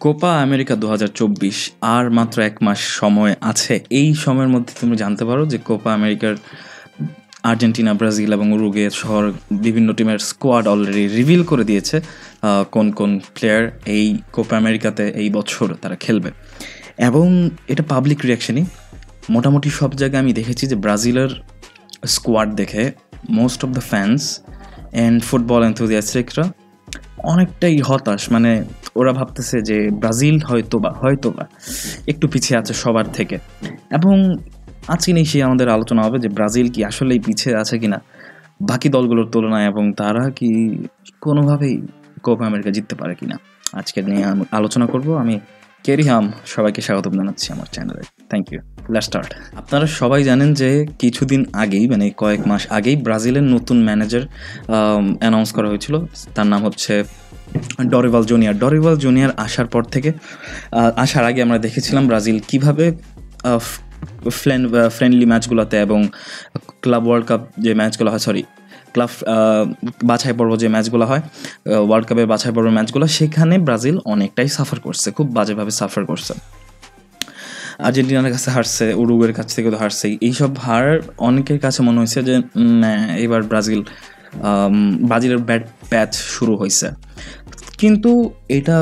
Copa America 2024 আর মাত্র 1 মাস সময় আছে। এই সময়ের মধ্যে তুমি জানতে পারো যে কোপা আমেরিকার আর্জেন্টিনা, ব্রাজিল এবং উরুগুয়ে সহ বিভিন্ন টিমের স্কোয়াড অলরেডি রিভিল করে দিয়েছে কোন কোন প্লেয়ার এই কোপা আমেরিকাতে এই বছর তারা খেলবে। এবং এটা পাবলিক রিয়াকশনই মোটামুটি সব জায়গায় আমি দেখেছি যে ব্রাজিলের স্কোয়াড দেখে most of the fans and football এনথুজিয়াস্টিকরা অনেকটাই হতাশ। মানে ওরা ভাবতেছে যে ব্রাজিল হয়তোবা একটু পিছিয়ে আছে সবার থেকে। এবং আজকে নেই সেই আমাদের আলোচনা হবে যে ব্রাজিল কি আসলেই পিছিয়ে আছে কিনা বাকি দলগুলোর তুলনায়, এবং তারা কি কোনোভাবেই কোপা আমেরিকা জিততে পারে কিনা আজকে নিয়ে আলোচনা করব। আমি কেরিহাম, সবাইকে স্বাগত জানাচ্ছি আমার চ্যানেলে। Thank you. Let's start. আপনারা সবাই জানেন যে কিছুদিন আগেই, মানে কয়েক মাস আগেই ব্রাজিলের নতুন ম্যানেজার অ্যানাউন্স করা হয়েছিল। তার নাম হচ্ছে ডরিভাল জুনিয়র। আসার পর থেকে আসার আগে আমরা দেখেছিলাম ব্রাজিল কিভাবে ফ্রেন্ডলি ম্যাচগুলোতে এবং ক্লাব ওয়ার্ল্ড কাপ যে ম্যাচগুলো হয়, ক্লাব বাছাই পর্ব যে ম্যাচগুলো হয়, ওয়ার্ল্ড কাপের বাছাই পর্বের ম্যাচগুলো, সেখানে ব্রাজিল অনেকটাই সাফার করছে, খুব বাজেভাবে সাফার করছে। আর্জেন্টিনার কাছে হারছে, উরুগুয়ের কাছ থেকে তো হারছেই। এইসব হার অনেকের কাছে মনে হয়েছে যে এবার ব্রাজিলের ব্যাড প্যাচ শুরু হয়েছে। কিন্তু এটা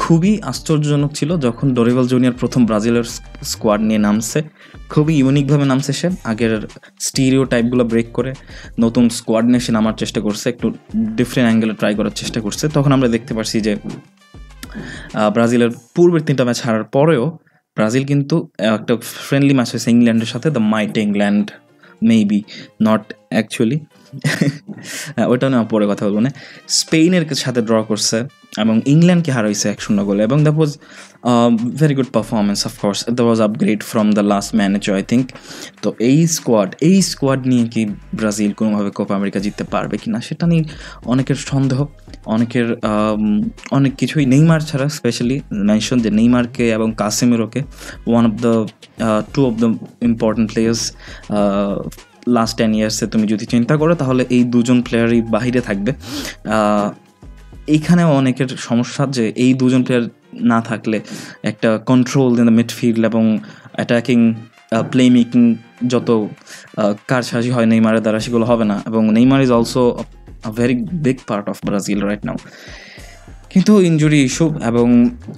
খুবই আশ্চর্যজনক ছিল যখন ডরিভাল জুনিয়র প্রথম ব্রাজিলের স্কোয়াড নিয়ে নামছে। খুবই ইউনিকভাবে নামছে সে, আগের স্টিরিও টাইপগুলো ব্রেক করে নতুন স্কোয়াড নিয়ে সে নামার চেষ্টা করছে, একটু ডিফারেন্ট অ্যাঙ্গেলে ট্রাই করার চেষ্টা করছে। তখন আমরা দেখতে পারছি যে ব্রাজিলের পূর্বের 3টা ম্যাচ হারার পরেও ব্রাজিল কিন্তু একটা ফ্রেন্ডলি ম্যাচ হয়েছে ইংল্যান্ডের সাথে, the might England, maybe not actually, ওইটা নিয়ে পরে কথা বলবো না। স্পেনের সাথে ড্র করছে এবং ইংল্যান্ডকে হারাইছে 1-0 গোলে, এবং that was very good performance. Of course that was upgrade from the last manager, I think. তো এই স্কোয়াড নিয়ে কি ব্রাজিল কোনোভাবে কোপা আমেরিকা জিততে পারবে কি না সেটা নিয়ে অনেকের সন্দেহ, অনেক কিছুই। নেইমার ছাড়া স্পেশালি মেনশন যে নেইমারকে এবং কাসেমিরোকে, two of the important players last 10 ইয়ার্সে তুমি যদি চিন্তা করো, তাহলে এই দুজন প্লেয়ারই বাহিরে থাকবে। এইখানেও অনেকের সমস্যা যে এই দুজন প্লেয়ার না থাকলে একটা কন্ট্রোল ইন দ্য মিডফিল্ড এবং অ্যাটাকিং প্লে মেকিং যত কারসাজি হয় নেইমারের দ্বারা, সেগুলো হবে না। এবং Neymar is also a very big part of Brazil right now. কিন্তু ইনজুরি ইস্যু এবং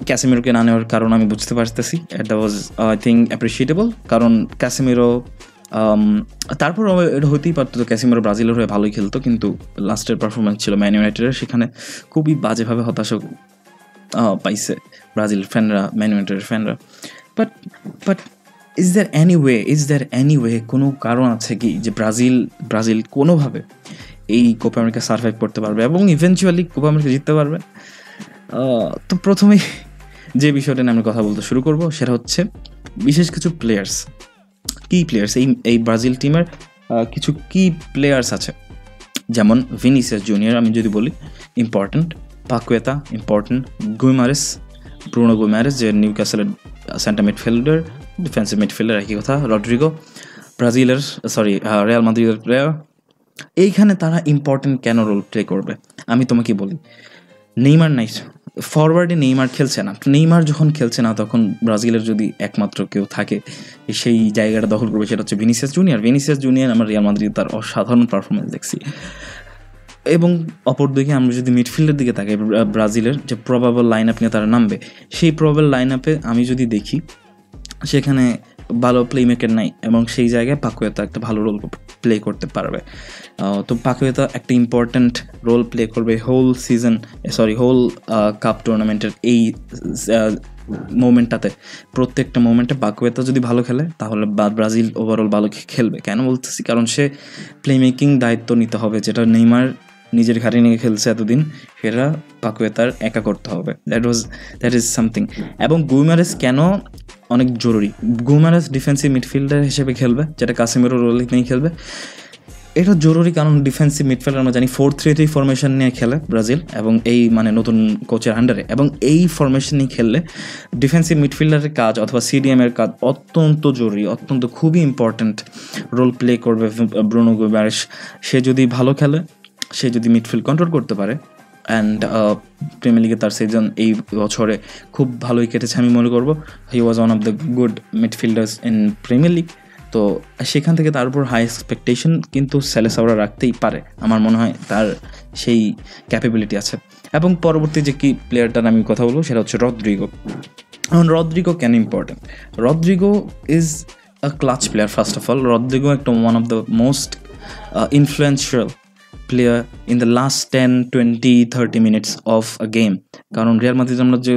ক্যাসেমিরোকে না নেওয়ার কারণ আমি বুঝতে পারতেছি। এটা ওয়াজ আই থিঙ্ক অ্যাপ্রিসিয়েটেবল, কারণ ক্যাসেমিরো তারপর এটা হতেই পারতো ক্যাসেমিরো ব্রাজিলের হয়ে ভালোই খেলতো, কিন্তু লাস্টের পারফরমেন্স ছিল ম্যান ইউনাইটেডের, সেখানে খুবই বাজেভাবে হতাশা পাইছে ব্রাজিল ফ্যানরা, ম্যান ইউনাইটেডের ফ্যানরা। But is there any way কোনো কারণ আছে কি যে ব্রাজিল কোনোভাবে এই কোপা আমেরিকা সার্ভাইভ করতে পারবে এবং ইভেনচুয়ালি কোপা আমেরিকা জিততে পারবে? তো প্রথমেই যে বিষয়টা নিয়ে আমি কথা বলতে শুরু করব সেটা হচ্ছে বিশেষ কিছু কি প্লেয়ার্স এই ব্রাজিল টিমের কিছু কি প্লেয়ার্স আছে, যেমন ভিনিসিয়াস জুনিয়র আমি যদি বলি important, Paquetá important, Bruno Guimaraes যে নিউক্যাসলের সেন্টার মিডফিল্ডার, ডিফেন্সিভ মিডফিল্ডার, একই কথা। রড্রিগো রিয়াল মাদ্রিদের প্লেয়ার। এইখানে তারা ইম্পর্টেন্ট কেন রোল প্লে করবে আমি তোমাকে বলি। নেইমার নাই, ফরওয়ার্ডে নেইমার খেলছে না। নেইমার যখন খেলছে না তখন ব্রাজিলের যদি একমাত্র কেউ থাকে সেই জায়গাটা দখল করবে, সেটা হচ্ছে ভিনিসিয়াস জুনিয়র। আমরা রিয়াল মাদ্রিদ তার অসাধারণ পারফরমেন্স দেখছি। এবং অপরদিকে আমরা যদি মিডফিল্ডের দিকে তাকাই, ব্রাজিলের যে প্রবাবল লাইন আপ নিয়ে তারা নামবে, সেই প্রবাবল লাইন আপে আমি যদি দেখি সেখানে ভালো প্লে মেকার নাই, এবং সেই জায়গায় পাকুয়েতা একটা ভালো রোল প্লে করতে পারবে। তো পাকুয়েতা একটা ইম্পর্ট্যান্ট রোল প্লে করবে হোল কাপ টুর্নামেন্টের এই মোমেন্টটাতে। প্রত্যেকটা মোমেন্টে পাকুয়েতা যদি ভালো খেলে তাহলে ব্রাজিল ওভারঅল ভালো খেলবে। কেন বলতেছি? কারণ সে প্লে মেকিং দায়িত্ব নিতে হবে, যেটা নেইমার নিজের ঘাড়ে নিয়ে খেলছে এতদিন, সেটা পাকুয়েতার একা করতে হবে। That is something. এবং গুইমারেস কেন অনেক জরুরি, গুইমারেস ডিফেন্সিভ মিডফিল্ডার হিসেবে খেলবে, যেটা কাসেমিরো রোলে নিয়ে খেলবে। এটা জরুরি কারণ ডিফেন্সিভ মিডফিল্ডার আমরা জানি 4-3-3 ফরমেশন নিয়ে খেলে ব্রাজিল, এবং এই মানে নতুন কোচের আন্ডারে। এবং এই ফরমেশন নিয়ে খেললে ডিফেন্সিভ মিডফিল্ডারের কাজ অথবা সিডিএমের কাজ অত্যন্ত জরুরি, খুবই ইম্পর্ট্যান্ট রোল প্লে করবে ব্রুনো গুইমারেস। সে যদি ভালো খেলে, সে যদি মিডফিল্ড কন্ট্রোল করতে পারে, অ্যান্ড প্রিমিয়ার লিগে তার সিজন এই বছরে খুব ভালোই কেটেছে আমি মনে করবো। He was one of the good midfielders in Premier League. তো সেখান থেকে তার উপর হাই এক্সপেকটেশন কিন্তু সেলেসাওরা রাখতেই পারে, আমার মনে হয় তার সেই ক্যাপাবিলিটি আছে। এবং পরবর্তী যে কি প্লেয়ারটার আমি কথা বলবো সেটা হচ্ছে রদ্রিগো। এখন রদ্রিগো কেন important? Rodrygo is a clutch player. First of all Rodrygo একটা one of the most influential player in the last 10-20-30 minutes of a game. কারণ রিয়াল মাদ্রিদ আমরা যে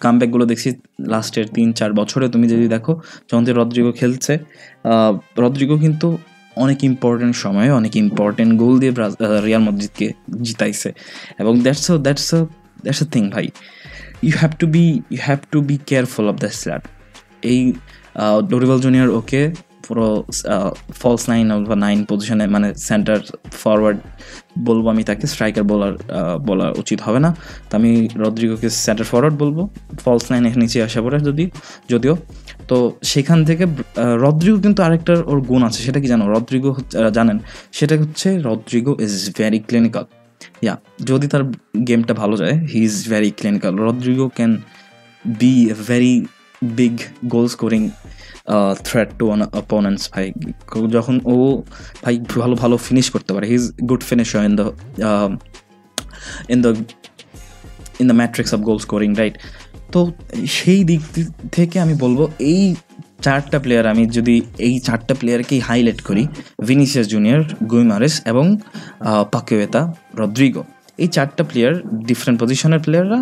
কামব্যাকগুলো দেখছি লাস্টের 3-4 বছরে, তুমি যদি দেখো যখন যে রদ্রিগো খেলছে, রদ্রিগো কিন্তু অনেক ইম্পর্টেন্ট সময়ে অনেক ইম্পর্টেন্ট গোল দিয়ে রিয়াল মাদ্রিদকে জিতাইছে। এবং দ্যাটস আ থিং ভাই, you have to be careful of that slab. এই ডরিভাল জুনিয়র ওকে পুরো ফলস 9 বা 9 পজিশনে, মানে সেন্টার ফরওয়ার্ড বলবো আমি তাকে, স্ট্রাইকার বলা উচিত হবে না। তো আমি রদ্রিগোকে সেন্টার ফরওয়ার্ড বলবো, ফলস 9 এখানে নিচে আসা পড়ে যদিও। তো সেখান থেকে রদ্রিগো কিন্তু আরেকটা ওর গুণ আছে, সেটা কি জানো? রদ্রিগো জানেন সেটা হচ্ছে রদ্রিগো ইজ ভেরি ক্লিনিক্যাল। যদি তার গেমটা ভালো যায়, he is very clinical. Rodrygo can be a very big goal scoring threat to opponents ভাই। যখন ও ভাই ভালো ফিনিশ করতে পারে, he is good finisher in the matrix of goal scoring, right? তো সেই দিক থেকে আমি বলবো এই চারটা প্লেয়ার, আমি যদি এই চারটা প্লেয়ারকেই হাইলাইট করি, ভিনিসিয়াস জুনিয়র, গুইমারেস এবং পাকুয়েতা, রদ্রিগো, এই চারটা প্লেয়ার ডিফারেন্ট পজিশনের প্লেয়াররা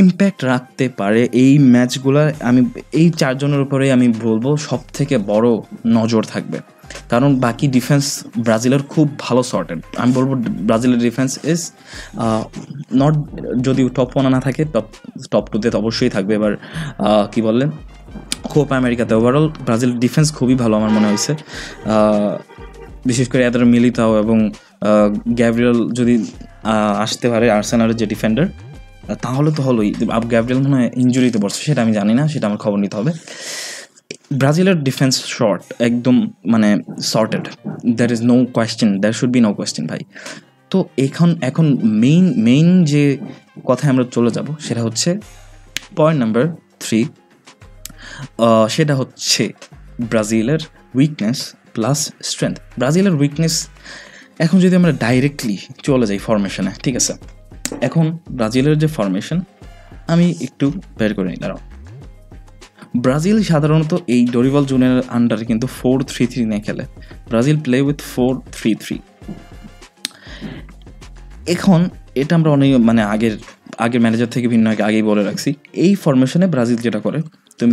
ইম্প্যাক্ট রাখতে পারে এই ম্যাচগুলো। আমি এই চারজনের উপরে আমি বলবো সব থেকে বড় নজর থাকবে, কারণ বাকি ডিফেন্স ব্রাজিলের খুব ভালো সর্টেড। আমি বলবো ব্রাজিলের ডিফেন্স ইজ নট, যদি টপ 1 না থাকে টপ 2তে তো অবশ্যই থাকবে। এবার কি বললেন, কোপা আমেরিকাতে ওভারঅল ব্রাজিলের ডিফেন্স খুবই ভালো আমার মনে হয়েছে, বিশেষ করে এদের মিলিতাও এবং গ্যাব্রিয়েল যদি আসতে পারে আর্সেনালের যে ডিফেন্ডার, তাহলে তো হলোই। গ্যাব্রিয়েল মনে হয় ইঞ্জুরিতে পড়ছে, সেটা আমি জানি না, সেটা আমার খবর নিতে হবে। ব্রাজিলের ডিফেন্স শর্ট একদম মানে sorted, there is no question, there should be no question ভাই। তো এখন মেইন যে কথায় আমরা চলে যাব সেটা হচ্ছে পয়েন্ট নাম্বার 3, সেটা হচ্ছে ব্রাজিলের উইকনেস প্লাস স্ট্রেংথ। ব্রাজিলের উইকনেস, এখন যদি আমরা ডাইরেক্টলি চলে যাই ফরমেশনে, ঠিক আছে? এখন ব্রাজিলের যে ফরমেশন আমি একটু বের করে নিই, দাঁড়াও। ব্রাজিল সাধারণত এই ডরিভাল জুনিয়রের আন্ডারে কিন্তু 4-3-3 নিয়ে খেলে। Brazil play with 4-3-3। এখন এটা আমরা অনেক মানে আগের ম্যানেজার থেকে ভিন্ন আগেই বলে রাখছি। এই ফরমেশনে ব্রাজিল যেটা করে তুমি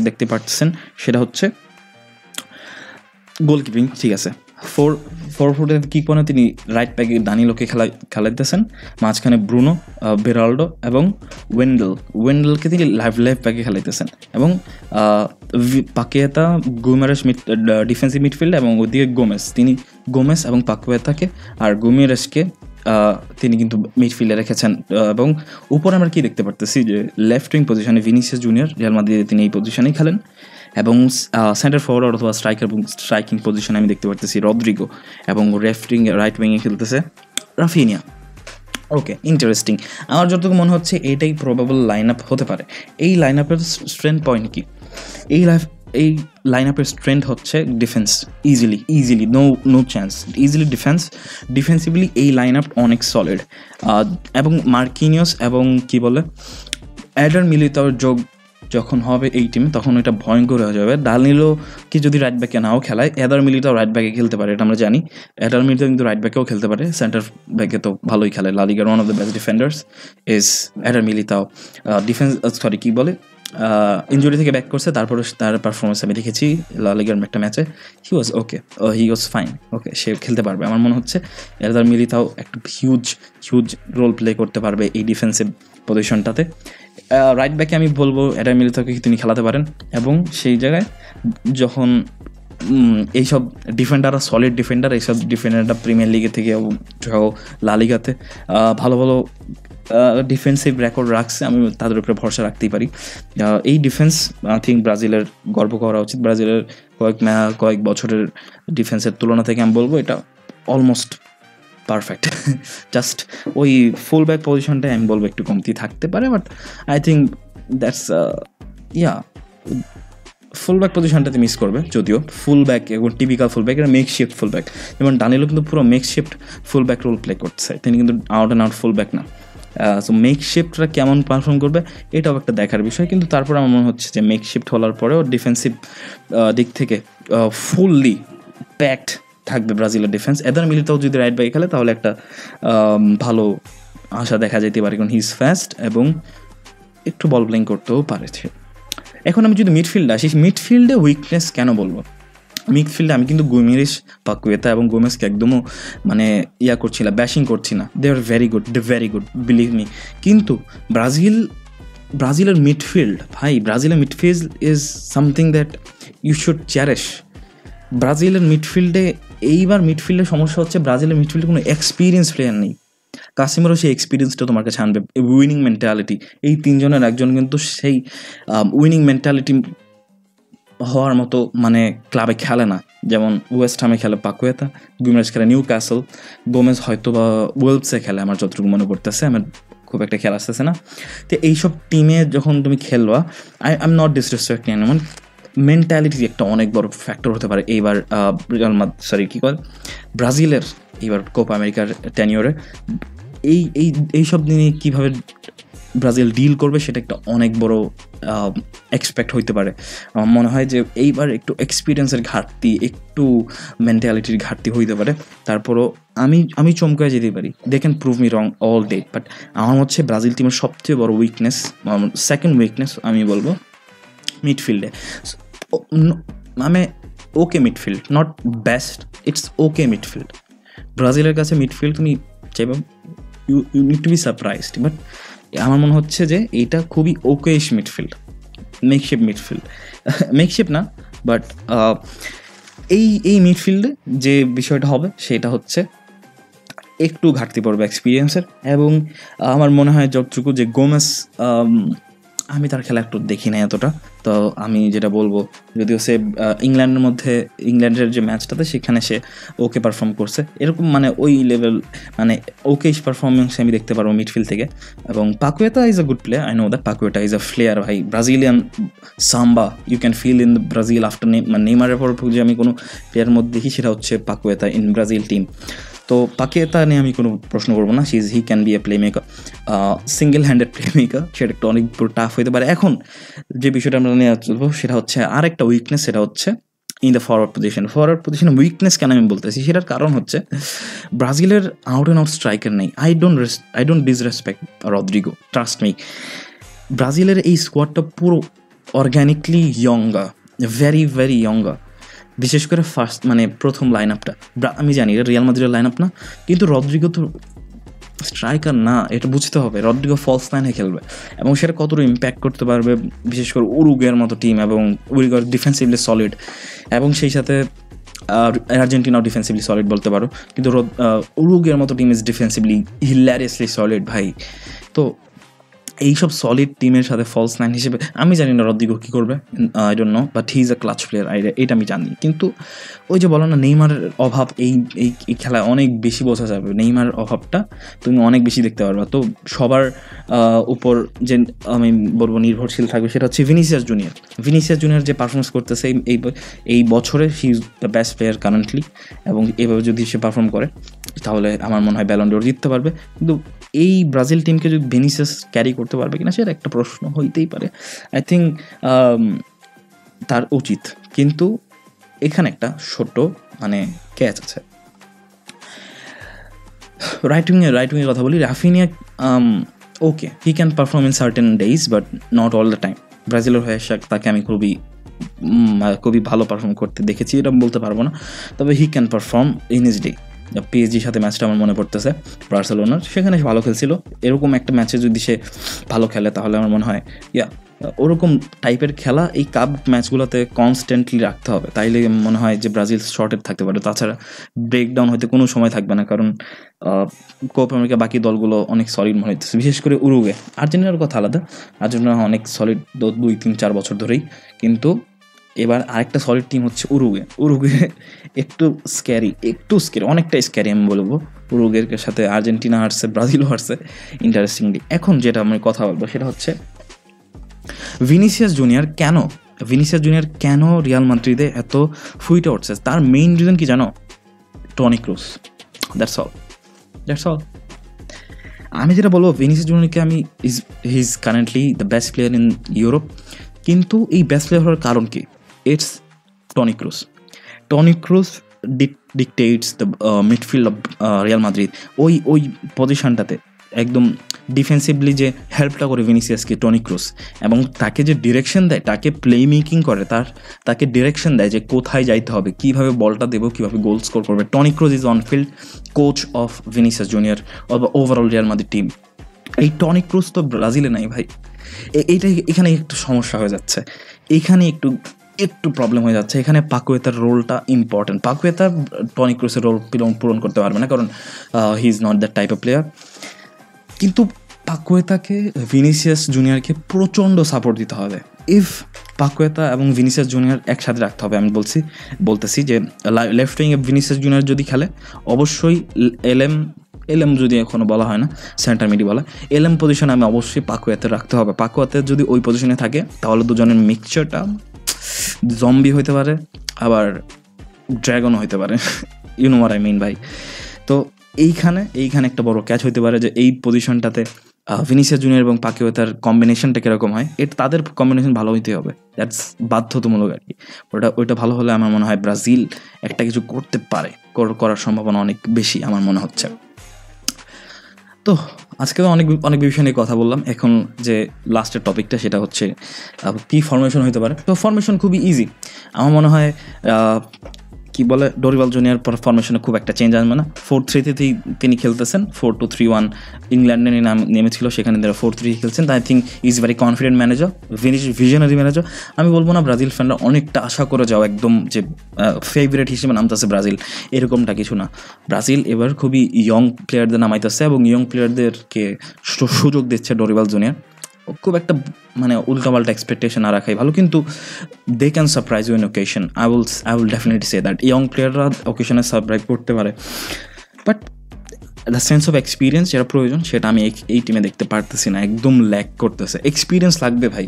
দেখতে পারতেছেন, সেটা হচ্ছে গোলকিপিং, ঠিক আছে? 4 কি করে তিনি রাইট ব্যাকে দানিলোকে খেলাইতেছেন, মাঝখানে ব্রুনো, বেরাল্ডো এবং ওয়েন্ডেলকে তিনি লেফট ব্যাকে খেলাইতেছেন, এবং পাকুয়েতা, গুইমারেস ডিফেন্সিভ মিডফিল্ড, এবং ওদিকে গোমেস এবং পাকুয়েতাকে আর গুইমারেসকে তিনি কিন্তু মিডফিল্ডে রেখেছেন। এবং উপরে আমরা কি দেখতে পারতেছি যে লেফট উইং পজিশনে ভিনিসিয়াস জুনিয়র, রিয়াল মাদ্রিদে তিনি এই পজিশনেই খেলেন। এবং সেন্টার ফরওয়ার্ড অথবা স্ট্রাইকিং পজিশনে আমি দেখতে পারতেছি রদ্রিগো, এবং রাইট উইংয়ে খেলতেছে রাফিনিয়া। ওকে, ইন্টারেস্টিং। আমার যতটুকু মনে হচ্ছে এটাই প্রবাবল লাইন আপ হতে পারে। এই লাইন আপের স্ট্রেংথ পয়েন্ট কি? এই লাইন আপের স্ট্রেংথ হচ্ছে defence. Easily no chance, easily defensively এই লাইন আপ অনেক সলিড। এবং মার্কিনিয়স এবং কি বলে এডার মিলিতাওর যোগ যখন হবে এই টিমে, তখন এটা ভয়ঙ্কর হয়ে যাবে। দানিলোকে যদি রাইট ব্যাকে নাও খেলায়, এডার মিলিতাও রাইট ব্যাকে খেলতে পারে, এটা আমরা জানি। এডার মিলিতাও কিন্তু রাইট ব্যাকেও খেলতে পারে, সেন্টার ব্যাকে তো ভালোই খেলে। লা লিগার one of the best defenders is Eder Militao. কি বলে ইনজুরি থেকে ব্যাক করছে, তারপরে তার পারফরমেন্স আমি দেখেছি লা লিগার একটা ম্যাচে, হি ওয়াজ ফাইন। ওকে, সে খেলতে পারবে আমার মনে হচ্ছে। এডার মিলিতাও একটা হিউজ রোল প্লে করতে পারবে এই ডিফেন্সিভ পজিশনটাতে। রাইট ব্যাকে আমি বলবো এডার মিলিতাওকে তিনি খেলাতে পারেন, এবং সেই জায়গায় যখন এইসব ডিফেন্ডাররা সলিড ডিফেন্ডার, এইসব ডিফেন্ডাররা প্রিমিয়ার লিগে থেকে লা লিগাতে ভালো ডিফেন্সিভ রেকর্ড রাখছে, আমি তাদের উপরে ভরসা রাখতেই পারি। এই ডিফেন্স আই থিঙ্ক ব্রাজিলের গর্ব করা উচিত। ব্রাজিলের কয়েক বছরের ডিফেন্সের তুলনা থেকে আমি বলবো এটা অলমোস্ট পারফেক্ট। জাস্ট ওই ফুল ব্যাক পজিশনটাই আমি বলবো একটু কমতি থাকতে পারে, but I think that's yeah full back পজিশনটাতে মিস করবে। যদিও ফুল ব্যাক এবং টিপিক্যাল ফুল ব্যাক, এটা মেক শিফট ফুল ব্যাক, যেমন ডানিলো কিন্তু পুরো makeshift full back role play করছে, তিনি কিন্তু out and out full back না। সো মেক শিফটরা কেমন পারফর্ম করবে এটাও একটা দেখার বিষয়, কিন্তু তারপর আমার মনে হচ্ছে যে মেক শিফট হওয়ার পরেও ডিফেন্সিভ দিক থেকে ফুললি প্যাকড থাকবে ব্রাজিলের ডিফেন্স। এদার মিলিতাও যদি রাইট ব্যাকে খেলে তাহলে একটা ভালো আশা দেখা যেতে পারে, কারণ হি ইজ ফাস্ট এবং একটু বল প্লেইং করতেও পারেছে। এখন আমি যদি মিডফিল্ডে আসি, মিডফিল্ডে উইকনেস কেন বলবো? মিডফিল্ডে আমি কিন্তু গুইমেরিস, পাকুয়েতা এবং গোমেজকে একদমও মানে করছি না, ব্যাশিং করছি না। They are very good believe me. কিন্তু ব্রাজিলের মিডফিল্ড ভাই, ব্রাজিলের midfield is something that you should cherish. ব্রাজিলের মিডফিল্ডে এইবার মিডফিল্ডের সমস্যা হচ্ছে ব্রাজিলের মিডফিল্ডে কোনো এক্সপিরিয়েন্স প্লেয়ার নেই। কাসিমেরও সেই এক্সপিরিয়েন্সটা তোমার কাছে আনবে, উইনিং মেন্টালিটি। এই তিনজনের একজন কিন্তু সেই উইনিং মেন্টালিটি হওয়ার মতো মানে ক্লাবে খেলে না। যেমন ওয়েস্ট হামে খেলে পাকুয়েতা, গুইমেরেস খেলে নিউ ক্যাসল, গোমেজ হয়তো বা ওয়েলভসে খেলে, আমার যতটুকু মনে পড়তেছে, আমার খুব একটা খেলা আসতেছে না। তো এইসব টিমে যখন তুমি খেলবা, I am not disrespecting anyone, mentality একটা অনেক বড় ফ্যাক্টর হতে পারে। এইবার ব্রাজিলের এইবার কোপা আমেরিকার টেনিওরে এইসব দিনে কীভাবে ব্রাজিল ডিল করবে সেটা একটা অনেক বড় এক্সপেক্ট হইতে পারে। আমার মনে হয় যে এইবার একটু এক্সপিরিয়েন্সের ঘাটতি, একটু মেন্টালিটির ঘাটতি হইতে পারে। তারপরও আমি চমকায় যেতে পারি, they can prove me wrong all day. But আমার হচ্ছে ব্রাজিল টিমের সবচেয়ে বড় উইকনেস, সেকেন্ড উইকনেস আমি বলবো মিডফিল্ডে। মানে okay midfield, not best, it's okay midfield. ব্রাজিলের কাছে মিডফিল্ড তুমি চাইবা, you need to be surprised. But আমার মনে হচ্ছে যে এইটা খুবই ওকেশ মিডফিল্ড, মেকশিপ না। বাট এই মিডফিল্ডে যে বিষয়টা হবে সেটা হচ্ছে একটু ঘাটতি পড়বে এক্সপিরিয়েন্সের। এবং আমার মনে হয় যতটুকু যে গোমেজ, আমি তার খেলা একটু দেখি না এতটা, তো আমি যেটা বলবো, যদিও সে ইংল্যান্ডের যে ম্যাচটাতে সেখানে সে ওকে পারফর্ম করছে, এরকম মানে ওই লেভেল মানে ওকে পারফরমেন্স আমি দেখতে পারবো মিডফিল্ড থেকে। এবং Paqueta is a good player, I know that Paqueta is a player. ভাই Brazilian samba you can feel in Brazil after নেইমারের পর যে আমি কোনো প্লেয়ারের মধ্যে দেখি সেটা হচ্ছে পাকুয়েতা ইন ব্রাজিল টিম। তো পাকুয়েতা নিয়ে আমি কোনো প্রশ্ন করবো না, he can be A play maker, single handed play maker, সেটা একটা অনেক টাফ হইতে পারে। এখন যে বিষয়টা আমরা নিয়ে চলবো সেটা হচ্ছে আর একটা উইকনেস, সেটা হচ্ছে in the forward position weakness কেন আমি বলতেছি সেটার কারণ হচ্ছে ব্রাজিলের আউট অ্যান্ড আউট স্ট্রাইকার নেই। I don't disrespect Rodrygo, trust me. ব্রাজিলের এই স্কোয়াডটা পুরো অর্গ্যানিকলি ইয়ঙ্গা, ভেরি ভেরি ইয়ঙ্গা। বিশেষ করে ফার্স্ট মানে প্রথম লাইন আপটা, আমি জানি এটা রিয়াল মাদ্রিদের লাইন আপ না, কিন্তু রদ্রিগো তো স্ট্রাইকার না, এটা বুঝতে হবে। রদ্রিগো ফলস লাইনে খেলবে এবং সেটা কতটা ইম্প্যাক্ট করতে পারবে, বিশেষ করে উরুগুয়ের মতো টিম, এবং উরুগুয়ে ডিফেন্সিভলি সলিড, এবং সেই সাথে আর্জেন্টিনাও ডিফেন্সিভলি সলিড বলতে পারো, কিন্তু উরুগুয়ের মতো টিম ইজ ডিফেন্সিভলি হিলারিয়াসলি সলিড ভাই। তো এইসব সলিড টিমের সাথে ফলস নাইন হিসেবে আমি জানি না রদ্রিগো কী করবে, I don't know, but he is a clutch player, এটা আমি জানি। কিন্তু ওই যে বলো না, নেইমারের অভাব এই খেলায় অনেক বেশি বোঝা যাবে। নেইমারের অভাবটা তুমি অনেক বেশি দেখতে পারবে। তো সবার উপর যে আমি বলবো নির্ভরশীল থাকবে সেটা হচ্ছে ভিনিসিয়াস জুনিয়র যে পারফরমেন্স করতেছে এই বছরে he is the best player currently, এবং এভাবে যদি সে পারফর্ম করে তাহলে আমার মনে হয় ব্যালন ড'র জিততে পারবে। কিন্তু এই ব্রাজিল টিমকে যদি ভিনিসিয়াস ক্যারি করতে পারবে কিনা সেটা একটা প্রশ্ন হইতেই পারে। আই থিঙ্ক তার উচিত, কিন্তু এখানে একটা ছোট্ট মানে ক্যাচ আছে। রাইট উইংয়ের কথা বলি, Raphinha okay, he can perform in certain days but not all the time. ব্রাজিলের হয়ে তাকে আমি খুবই ভালো পারফর্ম করতে দেখেছি, এটা বলতে পারবো না, তবে he can perform in his day. পিএসজির সাথে ম্যাচটা আমার মনে পড়তেছে, বার্সেলোনার, সেখানে সে ভালো খেলছিল। এরকম একটা ম্যাচে যদি সে ভালো খেলে তাহলে আমার মনে হয় ওরকম টাইপের খেলা এই কাপ ম্যাচগুলোতে কনস্ট্যান্টলি রাখতে হবে, তাইলে মনে হয় যে ব্রাজিল শর্টেড থাকতে পারে। তাছাড়া ব্রেকডাউন হইতে কোনো সময় থাকবে না, কারণ কোপা আমেরিকা বাকি দলগুলো অনেক সলিড মনে হইতেছে, বিশেষ করে উরুগুয়ে। আর্জেন্টিনার কথা আলাদা, আর্জেন্টিনা অনেক সলিড 2-3-4 বছর ধরেই, কিন্তু এবার আরেকটা সলিড টিম হচ্ছে উরুগুয়ে একটু স্ক্যারি, অনেকটাই স্ক্যারি আমি বলবো। উরুগুয়ের সাথে আর্জেন্টিনা হারছে, ব্রাজিলও হারছে ইন্টারেস্টিংলি। এখন যেটা আমি কথা বলবো সেটা হচ্ছে ভিনিসিয়াস জুনিয়র কেন রিয়াল মাদ্রিদে এত ফুইটে উঠছে, তার মেইন রিজন কি জানো? Toni Kroos. That's all. আমি যেটা বলবো, ভিনিসিয়াস জুনিয়রকে আমি he is currently the best player in Europe, কিন্তু এই বেস্ট প্লেয়ার হওয়ার কারণ কি? It's Toni Kroos ডিকটেটস the midfield of Real Madrid. ওই পজিশনটাতে একদম ডিফেন্সিভলি যে হেল্পটা করে ভিনিসিয়াসকে টনি ক্রুস, এবং তাকে যে ডিরেকশন দেয়, তাকে প্লে মেকিং করে, তাকে ডিরেকশন দেয় যে কোথায় যাইতে হবে, কীভাবে বলটা দেবো, কীভাবে গোল স্কোর করবে। Toni Kroos is on field coach of Vinicius junior অথবা ওভারঅল রিয়াল মাদ্রিদ টিম। এই টনি ক্রুস তো ব্রাজিলে নাই ভাই। এখানে একটু সমস্যা হয়ে যাচ্ছে, এখানে একটু প্রবলেম হয়ে যাচ্ছে। এখানে পাকুয়েতার রোলটা ইম্পর্টেন্ট। পাকুয়েতা টনি ক্রুসের রোল পূরণ করতে পারবে না, কারণ he is not that type of player. কিন্তু পাকুয়েতাকে, ভিনিসিয়াস জুনিয়রকে প্রচণ্ড সাপোর্ট দিতে হবে। ইফ পাকুয়েতা এবং ভিনিসিয়াস জুনিয়র একসাথে রাখতে হবে। আমি বলতেছি যে লেফট উইংয়ে ভিনিসিয়াস জুনিয়র যদি খেলে, অবশ্যই এলএম যদি এখনও বলা হয় না, সেন্টার মিডি বলা, এলএম পজিশনে আমি অবশ্যই পাকুয়েতে রাখতে হবে। পাকুয়েতে যদি ওই পজিশনে থাকে তাহলে দুজনের মিক্সচারটা জম্বি হইতে পারে, আবার ড্রাগনও হইতে পারে। You know what I mean ভাই। তো এইখানে একটা বড় ক্যাচ হইতে পারে যে এই পজিশনটাতে ভিনিসিয়াস জুনিয়র এবং পাকুয়েতার কম্বিনেশনটা কীরকম হয়। তাদের কম্বিনেশন ভালো হইতে হবে, দ্যাটস বাধ্যতামূলক আর কি। ওইটা ভালো হলে আমার মনে হয় ব্রাজিল একটা কিছু করতে পারে, করার সম্ভাবনা অনেক বেশি আমার মনে হচ্ছে। তো আজকে তো অনেক বিষয় নিয়ে কথা বললাম। এখন যে লাস্টের টপিকটা সেটা হচ্ছে কী ফরমেশন হতে পারে। তো ফরমেশন খুবই ইজি আমার মনে হয়। ডরিবাল জুনিয়র ফরমেশনে খুব একটা চেঞ্জ আসবে না। 4-3-3 তিনি খেলতেছেন। 4-2-3-1 ইংল্যান্ডে নেমেছিল, সেখানে তারা 4-3 খেলছেন। I think is very confident manager, visionary manager. আমি বলবো না ব্রাজিল ফ্যানরা অনেকটা আশা করে যাও একদম যে ফেভারিট হিসেবে নামতেছে ব্রাজিল, এরকমটা কিছু না। ব্রাজিল এবার খুবই ইয়ং প্লেয়ারদের নামাইতেছে এবং ইয়ং প্লেয়ারদেরকে সুযোগ দিচ্ছে ডরিবাল জুনিয়র। খুব একটা উল্টাপাল্টা এক্সপেকটেশন না রাখাই ভালো, কিন্তু they can surprise you in occasion. I will definitely say that young প্লেয়াররা ওকেশনে সারপ্রাইজ করতে পারে, but the sense of experience যেটা প্রয়োজন সেটা আমি এই টিমে দেখতে পারতেছি না, একদম ল্যাক করতেছে। এক্সপিরিয়েন্স লাগবে ভাই,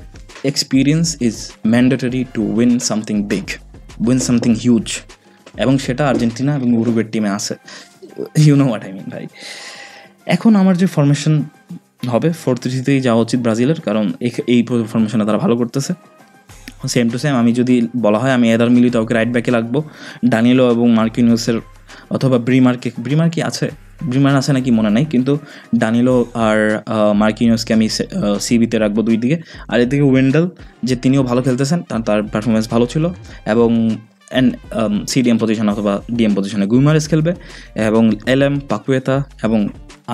experience is mandatory to win something big, win something huge, এবং সেটা আর্জেন্টিনা এবং উরুগুয়ের টিমে আছে। You know what I mean ভাই। এখন আমার যে ফরমেশন হবে 4-3-3 যাওয়া উচিত ব্রাজিলের, কারণ এই ফরমেশনে তারা ভালো করতেছে। সেম টু সেম আমি যদি বলা হয়, আমি এদার মিলিতাওকে রাইট ব্যাকে রাখবো, ডানিলো এবং মার্কিনিউসের অথবা ব্রিমার কি আছে, ব্রিমার আছে নাকি মনে নাই, কিন্তু ডানিলো আর মার্কিনিউসকে আমি সিবিতে রাখবো দুই দিকে। আর এদিকে ওয়েন্ডেল, যে তিনিও ভালো খেলতেছেন, তার পারফরমেন্স ভালো ছিল, এবং সিডিএম পজিশন অথবা ডিএম পজিশনে গুইমারেস খেলবে, এবং এলএম পাকুয়েতা এবং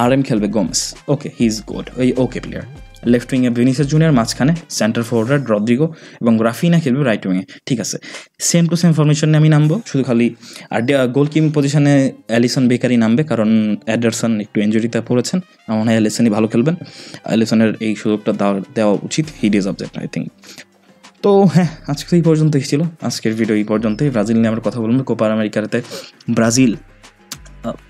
আরএম খেলবে Gomes. Okay, he is good, okay player. Left উইংয়ে ভিনিসিয়াস জুনিয়র, মাঝখানে সেন্টার ফরওয়ার্ড রদ্রিগো এবং রাফিনা খেলবে রাইট উইংয়ে। ঠিক আছে, সেম টু সেম ফরমেশনে আমি নামবো, শুধু খালি আর গোলকিপিং পজিশনে অ্যালিসন বেকারি নামবে, কারণ অ্যাডারসন একটু ইনজুরিতে পড়েছেন। আমার মনে হয় অ্যালিসনই ভালো খেলবেন, অ্যালিসনের এই সুযোগটা দেওয়া উচিত, হি ডিজার্ভস ইট আই থিঙ্ক। তো হ্যাঁ, আজকে এই পর্যন্তই ছিল, আজকের ভিডিও এই পর্যন্তই। ব্রাজিল নিয়ে আমরা কথা বলবো, কোপা আমেরিকাতে ব্রাজিল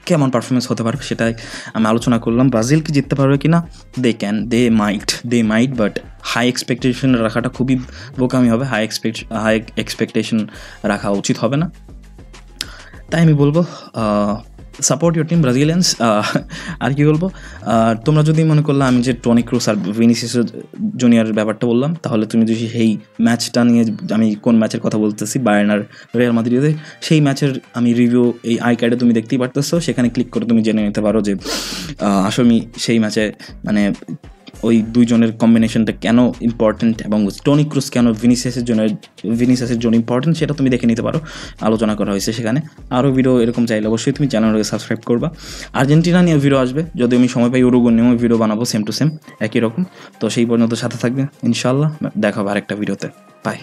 কেমন পারফরমেন্স হতে পারবে সেটাই আমি আলোচনা করলাম। ব্রাজিল কি জিততে পারবে কি না, দে মাইট, বাট হাই এক্সপেকটেশন রাখাটা খুবই বোকামি হবে। হাই এক্সপেকটেশন রাখা উচিত হবে না। তাই আমি বলবো সাপোর্ট ইউর টিম ব্রাজিলিয়ান্স। আর কি বলবো, তোমরা যদি মনে করলে আমি যে টনি ক্রুস আর ভিনিসিয়াস জুনিয়র ব্যাপারটা বললাম, তাহলে তুমি যদি সেই ম্যাচটা নিয়ে, আমি কোন ম্যাচের কথা বলতেছি, বায়ার্ন আর রিয়াল মাদ্রিদে, সেই ম্যাচের আমি রিভিউ এই আই কার্ডে তুমি দেখতেই পারতেছো, সেখানে ক্লিক করে তুমি জেনে নিতে পারো যে আসলে সেই ম্যাচে ওই দুইজনের কম্বিনেশনটা কেন ইম্পর্টেন্ট, এবং টনি ক্রুস কেন ভিনিসিয়াসের জন্য ইম্পর্টেন্ট, সেটা তুমি দেখে নিতে পারো, আলোচনা করা হয়েছে সেখানে। আরও ভিডিও এরকম চাইলে অবশ্যই তুমি চ্যানেলটাকে সাবস্ক্রাইব করবা। আর্জেন্টিনা নিয়ে ভিডিও আসবে, যদি আমি সময় পাই উরুগুয়ে নিয়েও ভিডিও বানাবো, সেম টু সেম একই রকম। তো সেই পর্যন্ত সাথে থাকবে ইনশাআল্লাহ, দেখা হবে আরেকটা ভিডিওতে। বাই।